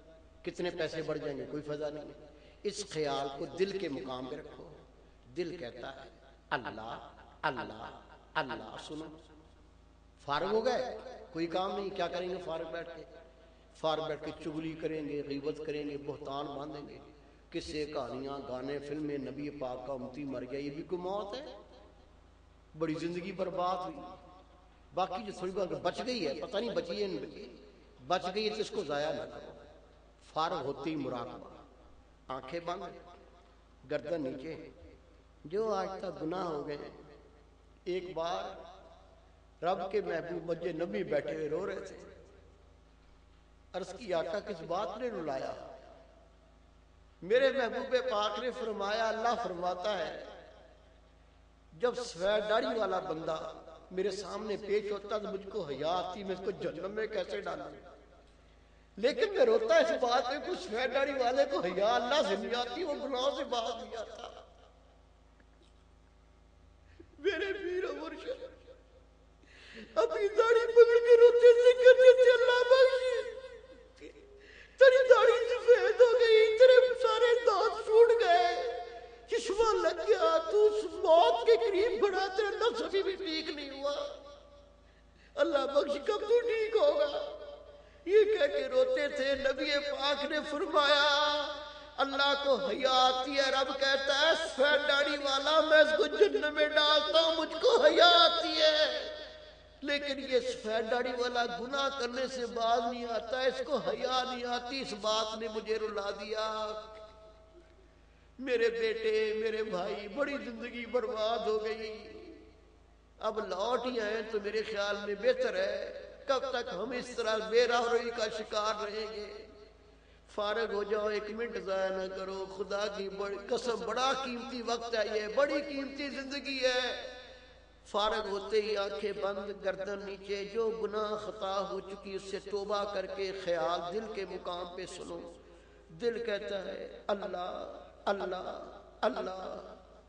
کتنے پیسے بڑھ جائیں گے کوئی فائدہ نہیں. اس خیال کو دل کے مقام پہ رکھو. دل کہتا ہے اللہ اللہ اللہ. سنو فارغ ہو گئے کوئی کام نہیں کیا کریں گے فارغ بیٹھ کے. فارغ بیٹھ کے چغلی کریں گے غیبت کریں گے بہتان باندھیں گے قصے کہانیاں گانے فلمیں نبی پاک کا امتی مر گیا یہ بھی کوئی موت ہے. بڑی زندگی برباد ہوئی. باقی جو تھوڑی بہت بچ گئی ہے، پتہ نہیں بچی ہے نہیں بچ گئی ہے تو اس کو ضائع نہ کرو. فارغ ہوتے ہی مراقبہ، آنکھیں بند، گردن نیچے. جو آج تک گناہ ہو گئے، ایک بار رب کے محبوب مسجد نبی بیٹھے ہوئے رو رہے تھے. عرض کی آقا کس بات نے رلایا؟ میرے محبوب پاک نے فرمایا، اللہ فرماتا ہے جب سفید داڑھی والا بندہ میرے سامنے پیش ہوتا تو مجھ کو حیا آتی میں اس کو جہنم میں کیسے ڈالوں، لیکن میں روتا اس بات میں کچھ سفید داڑھی والے کو حیا اللہ سے نہیں آتی، وہ گناہوں سے باز نہیں آتا. میرے پیر و مرشد اپنی داڑھی پکڑ کے روتے سے کرتے تھے، اللہ بخش تیری داڑھی سفید ہو گئی، تیرے سارے دانت ٹوٹ گئے، چشمہ لگ گیا، تو موت کے قریب بڑھا، تیرا نفس ابھی بھی ٹھیک نہیں ہوا، اللہ بخش کب تو ٹھیک ہوگا؟ یہ کہہ کے روتے تھے. نبی پاک نے فرمایا اللہ کو حیا آتی ہے، رب کہتا ہے سفید داڑھی والا میں اس کو جہنم میں ڈالتا ہوں، مجھ کو حیا آتی ہے، لیکن یہ سفید داڑھی والا گناہ کرنے سے باز نہیں آتا، اس کو حیا نہیں آتی، اس بات نے مجھے رلا دیا. میرے بیٹے میرے بھائی بڑی زندگی برباد ہو گئی، اب لوٹ ہی آئے تو میرے خیال میں بہتر ہے. کب تک ہم اس طرح بے راہروئی کا شکار رہیں گے؟ فارغ ہو جاؤ، ایک منٹ ضائع نہ کرو. خدا کی قسم بڑا قیمتی وقت ہے، یہ بڑی قیمتی زندگی ہے. فارغ ہوتے ہی آنکھیں بند، گردن نیچے. جو گناہ خطا ہو چکی اس سے توبہ کر کے خیال دل کے مقام پہ سنو. دل کہتا ہے اللہ اللہ اللہ.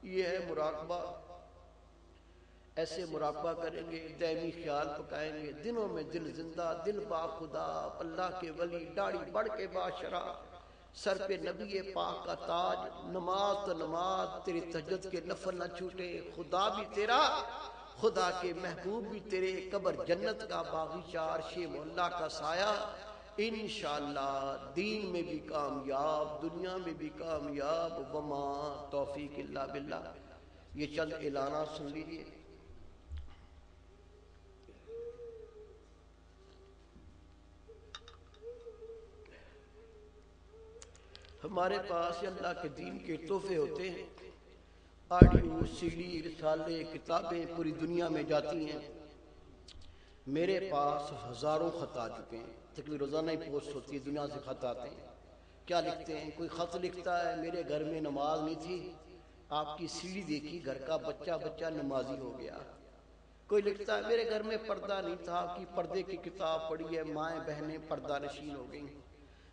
یہ ہے مراقبہ. ایسے مراقبہ کریں گے، دائمی خیال پکائیں گے، دنوں میں دل زندہ، دل با خدا، اللہ کے ولی، داڑھی بڑھ کے باشرہ، سر پہ نبی پاک کا تاج. نماز تو نماز، تیری تہجد کے نفل نہ چھوٹے. خدا بھی تیرا، خدا کے محبوب بھی تیرے، قبر جنت کا باغیچہ، عرش مولا کا سایہ. انشاءاللہ دین میں بھی کامیاب، دنیا میں بھی کامیاب. وما توفیق الا باللہ. یہ چند اعلانات سن لیجئے. ہمارے پاس اللہ کے دین کے تحفے ہوتے ہیں، آڈیو، سی ڈی، رسالے، کتابیں پوری دنیا میں جاتی ہیں. میرے پاس ہزاروں خط آ چکے ہیں، تقریباً روزانہ ہی پوسٹ ہوتی ہے، دنیا سے خط آتے ہیں. کیا لکھتے ہیں؟ کوئی خط لکھتا ہے میرے گھر میں نماز نہیں تھی، آپ کی سی ڈی دیکھی، گھر کا بچہ نمازی ہو گیا. کوئی لکھتا ہے میرے گھر میں پردہ نہیں تھا، آپ کی پردے کی کتاب پڑھی ہے، مائیں بہنیں پردہ نشین ہو گئیں.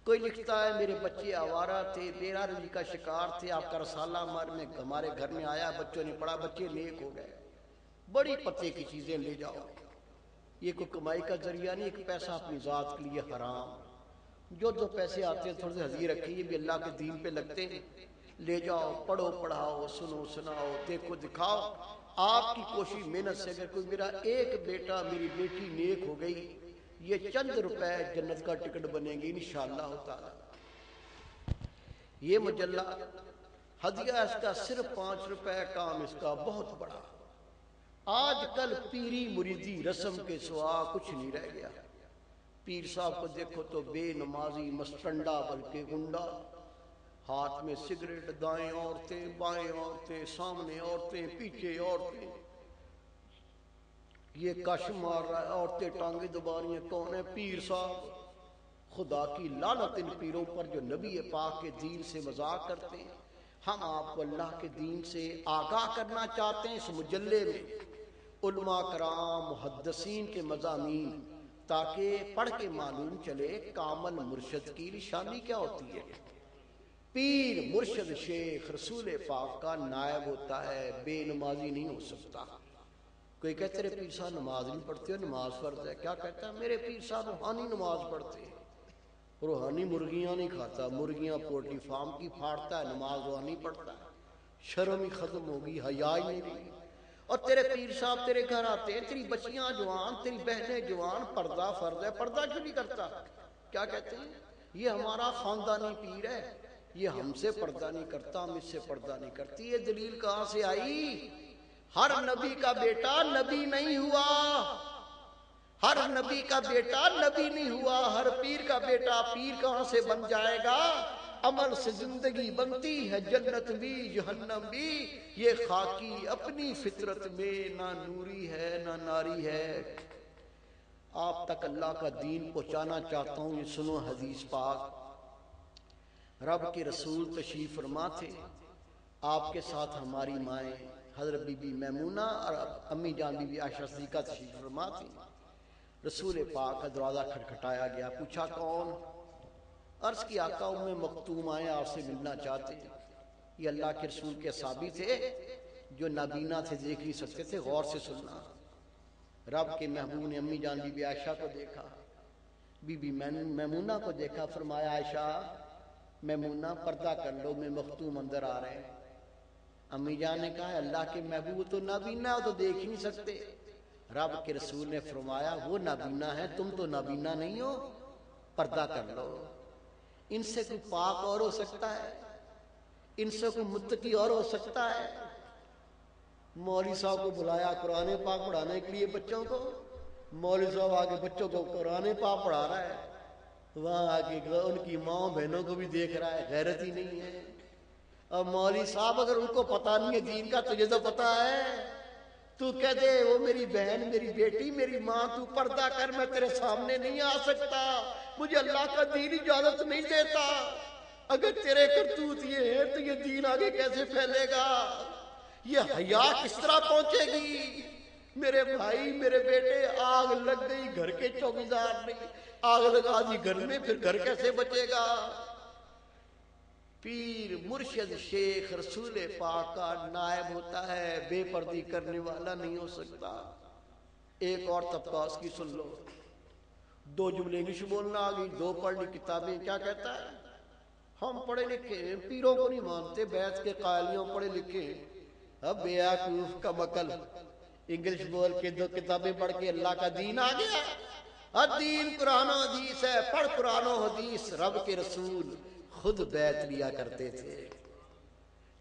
کوئی لکھتا ہے میرے بچے آوارہ تھے، بے راہروی کا شکار تھے، آپ کا رسالہ ہمارے گھر میں آیا، بچوں نے پڑھا، بچے نیک ہو گئے. بڑی پتے کی چیزیں لے جاؤ. یہ کوئی کمائی کا ذریعہ نہیں، ایک پیسہ اپنی ذات کے لیے حرام. جو دو پیسے آتے ہیں تھوڑے سے حضیر رکھیں، یہ بھی اللہ کے دین پہ لگتے ہیں. لے جاؤ، پڑھو پڑھاؤ، سنو سناؤ، دیکھو دکھاؤ. آپ کی کوشش محنت سے اگر کوئی میرا ایک بیٹا میری بیٹی نیک ہو گئی، یہ چند روپے جنت کا ٹکٹ بنے گی انشاءاللہ تعالی. یہ مجلہ ہدیہ اس کا صرف 5 روپے، کام اس کا بہت بڑا. آج کل پیری مریدی رسم کے سوا کچھ نہیں رہ گیا. پیر صاحب کو دیکھو تو بے نمازی، مستنڈا بلکہ گنڈا، ہاتھ میں سگریٹ، دائیں عورتیں، بائیں عورتیں، سامنے عورتیں، پیچھے عورتیں. یہ کش مار رہا ہے، عورتیں ٹانگیں دبا رہی ہیں. کون ہے؟ پیر صاحب. خدا کی لعنت ان پیروں پر جو نبی پاک کے دین سے مذاق کرتے ہیں. ہم آپ کو اللہ کے دین سے آگاہ کرنا چاہتے ہیں. اس مجلے میں علماء کرام، محدثین کے مضامین، تاکہ پڑھ کے معلوم چلے کامل مرشد کی نشانی کیا ہوتی ہے. پیر، مرشد، شیخ رسول پاک کا نائب ہوتا ہے، بے نمازی نہیں ہو سکتا. کوئی کہتے ہیں پیر صاحب نماز نہیں پڑھتے، نماز فرض ہے. کیا کہتا ہے؟ میرے پیر صاحب روحانی نماز پڑھتے ہیں. روحانی مرغیاں نہیں کھاتا، مرغیاں پولٹری فارم کی پھاڑتا ہے، نماز روحانی پڑھتا ہے. شرم ہی ختم ہوگی، حیا ہی نہیں رہی. اور تیرے پیر صاحب تیرے گھر آتے ہیں، تیری بچیاں جوان، تیری بہنیں جوان، پردہ فرض ہے، پردہ کیوں نہیں کرتا؟ کیا کہتے ہیں؟ یہ ہمارا خاندانی پیر ہے، یہ ہم سے پردہ نہیں کرتا، ہم اس سے پردہ نہیں کرتی. یہ دلیل کہاں سے آئی؟ ہر نبی کا بیٹا نبی نہیں ہوا، ہر نبی کا بیٹا نبی نہیں ہوا، ہر پیر کا بیٹا پیر کہاں سے بن جائے گا؟ عمل سے زندگی بنتی ہے، جنت بھی جہنم بھی، یہ خاکی اپنی فطرت میں نہ نوری ہے نہ ناری ہے۔ آپ تک اللہ کا دین پہنچانا چاہتا ہوں، یہ سنو حدیث پاک۔ رب کے رسول تشریف فرما تھے، آپ کے ساتھ ہماری مائیں حضرت بی بی میمونہ اور امی جان بی بی عائشہ صدیقہ تشریف فرما تھی۔ رسول پاک کا دروازہ کھٹکھٹایا گیا، پوچھا کون؟ عرض کی آقا ام مکتوم آئے، آپ سے ملنا چاہتے ہیں۔ یہ اللہ کے رسول کے صحابی تھے جو نابینا تھے، دیکھ نہیں سکتے تھے، غور سے سننا۔ رب کے محبوب نے امی جان بی بی عائشہ کو دیکھا، بی بی میمونہ کو دیکھا، فرمایا عائشہ میمونہ پردہ کر لو، میں مختوم اندر آ رہے ہیں۔ امی جان نے کہا اللہ کے محبوب تو نابینا ہو، تو دیکھ ہی نہیں سکتے۔ رب کے رسول نے فرمایا وہ نابینا ہے، تم تو نابینا نہیں ہو، پردہ کر لو۔ ان سے کوئی پاک اور ہو سکتا ہے؟ ان سے کوئی متقی اور ہو سکتا ہے؟ مولوی صاحب کو بلایا قرآن پاک پڑھانے کے لیے بچوں کو، مولوی صاحب آگے بچوں کو قرآن پاک پڑھا رہا ہے، وہاں آگے ان کی ماں بہنوں کو بھی دیکھ رہا ہے، غیرت ہی نہیں ہے۔ اور مولوی صاحب اگر ان کو پتہ نہیں ہے دین کا، تجھے تو پتہ ہے، تو کہہ دے وہ میری بہن، میری بیٹی، میری ماں، تو پردہ کر، میں تیرے سامنے نہیں آ سکتا، مجھے اللہ کا دین اجازت نہیں دیتا۔ اگر تیرے کرتوت یہ ہے تو یہ دین آگے کیسے پھیلے گا؟ یہ حیا کس طرح پہنچے گی؟ میرے بھائی، میرے بیٹے، آگ لگ گئی گھر کے چوکیدار نہیں، آگ لگا دی گھر میں، پھر گھر کیسے بچے گا؟ پیر مرشد شیخ رسول پاک کا نائب ہوتا ہے، بے پردی کرنے والا نہیں ہو سکتا۔ ایک اور طبقہ اس کی سن لو، دو جملے انگلش بولنا آ گئی، دو پڑھ لی کتابیں، کیا کہتا ہے؟ ہم پڑھے لکھے ہیں، پیروں کو نہیں مانتے، بیعت کے قائلیوں پڑھے لکھے ہیں، اب بیعقوف کا مکل انگلش بول کے دو کتابیں پڑھ کے اللہ کا دین آ گیا۔ دین قرآن و حدیث ہے، پڑھ قرآن و حدیث۔ رب کے رسول خود بیعت لیا کرتے تھے۔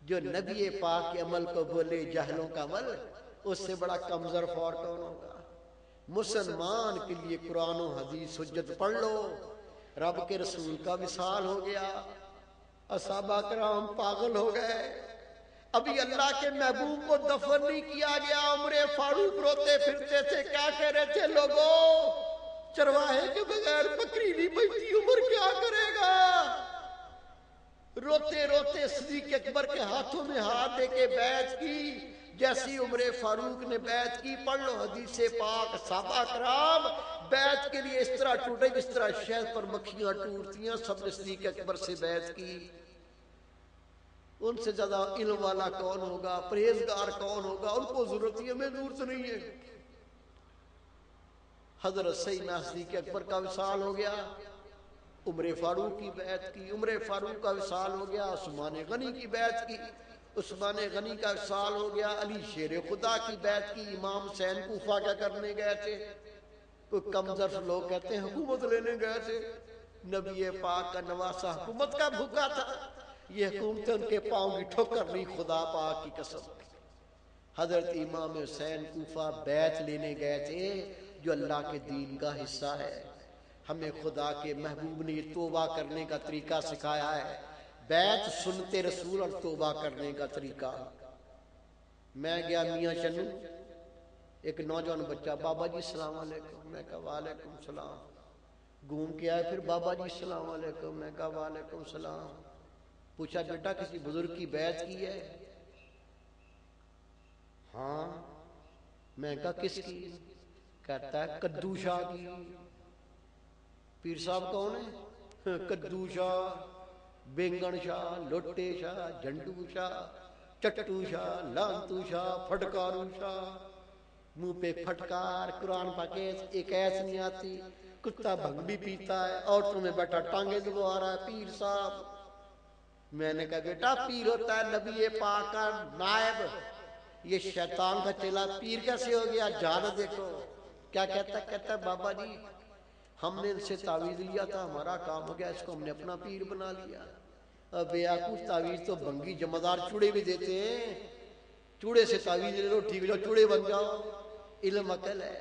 جو نبی پاک کے عمل کو بولے جاہلوں کا عمل، اس سے بڑا کمزور فور کون ہوگا؟ مسلمان کے لیے قرآن و حدیث حجت پڑھ لو۔ رب کے رسول کا وصال ہو گیا، اصحابہ کرام پاگل ہو گئے، ابھی اللہ کے محبوب کو دفن نہیں کیا گیا، عمر فاروق روتے پھرتے تھے، کیا کہہ رہے تھے لوگوں؟ چرواہے کے بغیر بکری نہیں بچتی، عمر کیا کرے گا؟ روتے روتے صدیق اکبر کے ہاتھوں میں ہاتھ دے کے بیعت کی، جیسی عمر فاروق نے بیعت کی۔ پڑھ لو حدیث پاک، صحابہ کرام بیعت کے لیے اس طرح ٹوٹے جس طرح شہد پر مکھیاں ٹوٹتی ہیں، سب نے صدیق اکبر سے بیعت کی۔ ان سے زیادہ علم والا کون ہوگا؟ پرہیزگار کون ہوگا؟ ان کو ضرورت ہی، ہمیں ضرورت نہیں ہے۔ حضرت سیدنا صدیق اکبر کا وصال ہو گیا، عمر فاروق کی بیعت کی، عمر فاروق کا وصال ہو گیا، عثمان غنی کی بیعت کی، عثمان غنی کا وصال ہو گیا، علی شیر خدا کی بیعت کی، امام حسین کوفہ کیا کرنے گئے تھے؟ کوئی کمزور لوگ کہتے ہیں حکومت لینے گئے تھے، نبی پاک کا نواسہ حکومت کا بھوکا تھا، یہ حکومتیں ان کے پاؤں کی ٹھوکر نہیں، خدا پاک کی قسم۔ حضرت امام حسین کوفہ بیعت لینے گئے تھے، جو اللہ کے دین کا حصہ ہے۔ ہمیں خدا کے محبوب نے یہ توبہ کرنے کا طریقہ سکھایا ہے، بیعت سنت رسول اور توبہ کرنے کا طریقہ۔ میں گیا میاں چنو، ایک نوجوان بچہ، بابا جی السلام علیکم، میں کہا وعلیکم السلام، گھوم کے آئے، پھر بابا جی السلام علیکم، میں کہا وعلیکم السلام، پوچھا بیٹا کسی بزرگ کی بیعت کی ہے؟ ہاں، میں کہا کس کی؟ کہتا ہے کدو شاہ کی۔ پیر صاحب کون ہے؟ کدو شاہ، بینگن شاہ، لوٹے شاہ، جھنڈو شاہ، چٹو شاہ، لانتو شاہ، پھٹکارو شاہ، منہ پہ پھٹکار، قرآن پاک ایک ایس نہیں آتی، کتا بھنگ بھی پیتا ہے، عورتوں میں بیٹھا ٹانگیں دبا رہا ہے، پیر صاحب۔ میں نے کہا بیٹا پیر ہوتا ہے نبی پاک کا نائب، یہ شیطان کا چیلا پیر کیسے ہو گیا؟ جان دیکھو کیا کہتا ہے؟ کہتا ہے بابا جی ہم نے ان سے تعویذ لیا تھا، ہمارا کام ہو گیا، اس کو ہم نے اپنا پیر بنا لیا۔ اب بیاکوف تعویذ تو بنگی جمعدار چوڑے بھی دیتے ہیں، چوڑے سے تعویذ لے لو ٹھیک ہو جاؤ، چوڑے بن جاؤ، علم عقل ہے۔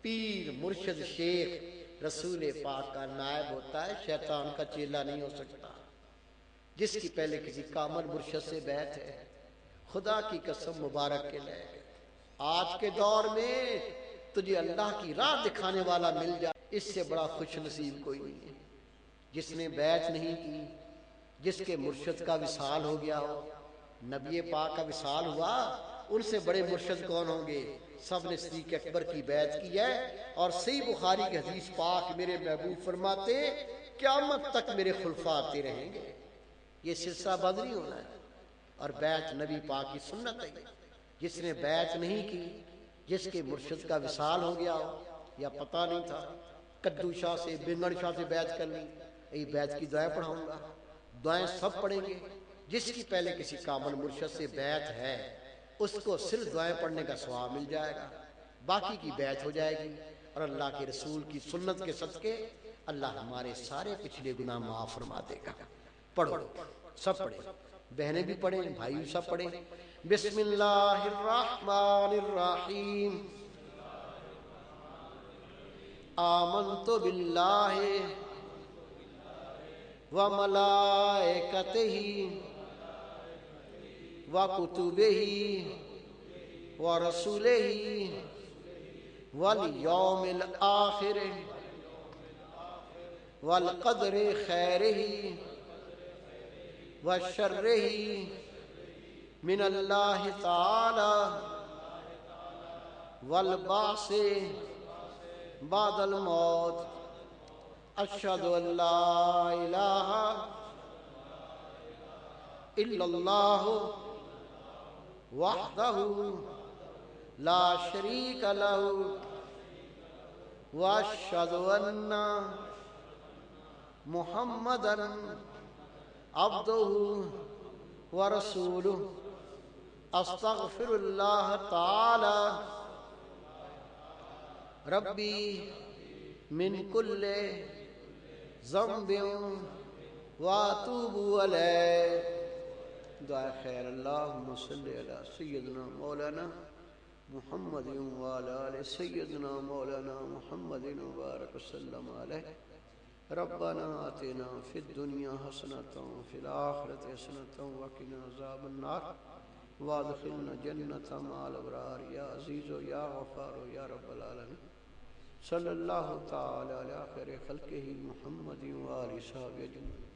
پیر مرشد شیخ رسول پاک کا نائب ہوتا ہے، شیطان کا چیلا نہیں ہو سکتا۔ جس کی پہلے کسی کامل مرشد سے بیعت ہے، خدا کی قسم مبارک کے لے، آج کے دور میں تجھے اللہ کی راہ دکھانے والا مل جائے، اس سے بڑا خوش نصیب کوئی نہیں ہے۔ جس نے بیعت نہیں کی، جس کے مرشد کا وصال ہو گیا ہو، نبی پاک کا وصال ہوا، ان سے بڑے مرشد کون ہوں گے؟ سب نے صدیق اکبر کی بیعت کی ہے، اور صحیح بخاری کی حدیث پاک میرے محبوب فرماتے قیامت تک میرے خلفاء آتے رہیں گے۔ یہ سلسلہ بند نہیں ہونا ہے، اور بیعت نبی پاک کی سنت ہے۔ جس نے بیعت نہیں کی، جس کے مرشد کا وصال ہو گیا ہو، یا پتہ نہیں تھا کدو شاہ سے بنگڑ شاہ سے بیعت کر لی، یہ بیعت کی دعائیں پڑھاؤں گا، دعائیں سب پڑھیں گے۔ جس کی پہلے کسی کامل مرشد سے بیعت ہے، اس کو صرف دعائیں پڑھنے کا ثواب مل جائے گا، باقی کی بیعت ہو جائے گی، اور اللہ کے رسول کی سنت کے صدقے اللہ ہمارے سارے پچھلے گناہ معاف فرما دے گا۔ پڑھو، سب پڑھیں، بہنیں بھی پڑھیں، بھائی بھی سب پڑھیں۔ بسم اللہ الرحمن الرحیم، آمنت باللہ وملائکتہ وکتبہ ورسلہ والیوم الآخر والقدر خیرہ وشرہ من اللہ تعالی والبعث بعد الموت، اشہد ان لا الہ الا اللہ وحدہ لا شریک لہ واشہد ان محمدا عبدہ ورسولہ، استغفر اللہ تعالی ربی من کل ذنب واتوب علیہ۔ دعا خیر، اللہم صلی علی سیدنا مولانا محمد وعلی آل سیدنا مولانا محمد وبارک وسلم علیہ۔ ربنا آتنا فی الدنیا حسنۃ وفی الآخرۃ حسنۃ وقنا عذاب النار وادخلنا جنۃ مع الابرار یا عزیز یا غفار یا رب العالمین۔ صلی اللہ تعالی علی خیر خلقہ محمد وآلہ صحابہ اجمعین۔